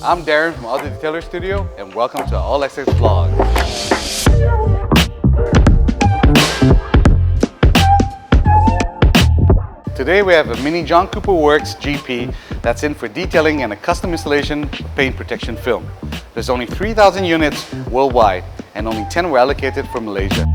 I'm Darren from Auto Detailer Studio, and welcome to All Access Vlog. Today we have a Mini John Cooper Works GP that's in for detailing and a custom installation of paint protection film. There's only 3,000 units worldwide, and only 10 were allocated for Malaysia.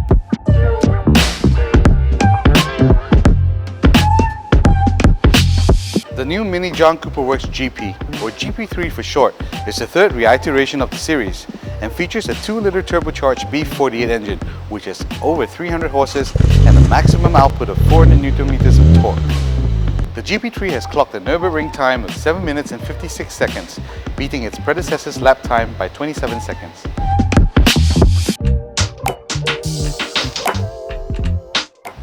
The new Mini John Cooper Works GP, or GP3 for short, is the third reiteration of the series and features a 2-liter turbocharged B48 engine, which has over 300 horses and a maximum output of 400 Nm of torque. The GP3 has clocked a Nürburgring time of 7 minutes and 56 seconds, beating its predecessor's lap time by 27 seconds.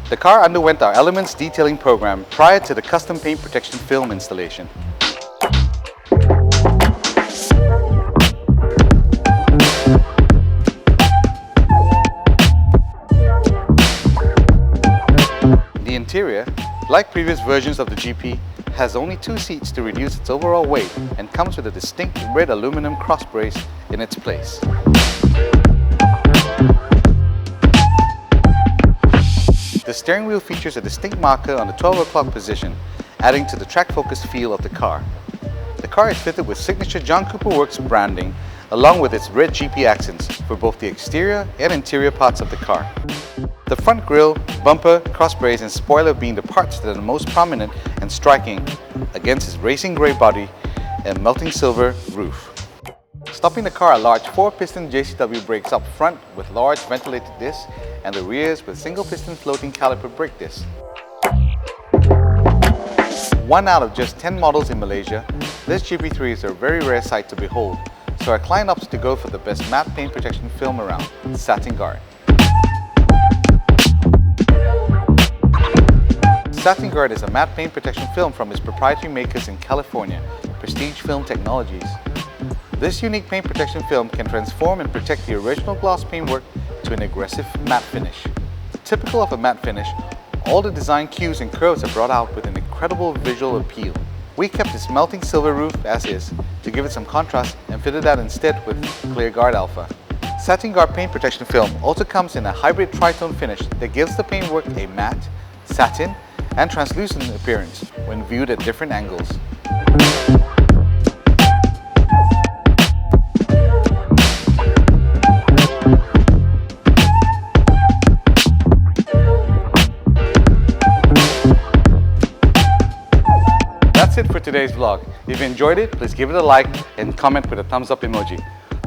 The car underwent our Elements detailing program prior to the custom paint protection film installation. The interior, like previous versions of the GP, has only 2 seats to reduce its overall weight and comes with a distinct red aluminum cross brace in its place. The steering wheel features a distinct marker on the 12 o'clock position, adding to the track focus feel of the car. The car is fitted with signature John Cooper Works branding, along with its red GP accents for both the exterior and interior parts of the car. The front grille, bumper, cross brace and spoiler being the parts that are the most prominent and striking against its racing grey body and melting silver roof. Stopping the car are large 4-piston JCW brakes up front with large ventilated discs, and the rears with single-piston floating caliper brake discs. One out of just 10 models in Malaysia, this GP3 is a very rare sight to behold, so our client opts to go for the best matte paint protection film around, SatinGuard. SatinGuard is a matte paint protection film from its proprietary makers in California, Prestige Film Technologies. This unique paint protection film can transform and protect the original gloss paintwork to an aggressive matte finish. Typical of a matte finish, all the design cues and curves are brought out with an incredible visual appeal. We kept its melting silver roof as is to give it some contrast and fitted that instead with ClearGuard Alpha. SatinGuard paint protection film also comes in a hybrid tritone finish that gives the paintwork a matte, satin, and translucent appearance when viewed at different angles. That's it for today's vlog. If you enjoyed it, please give it a like and comment with a thumbs up emoji.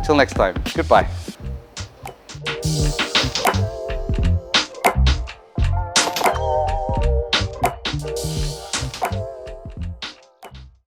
Till next time, goodbye.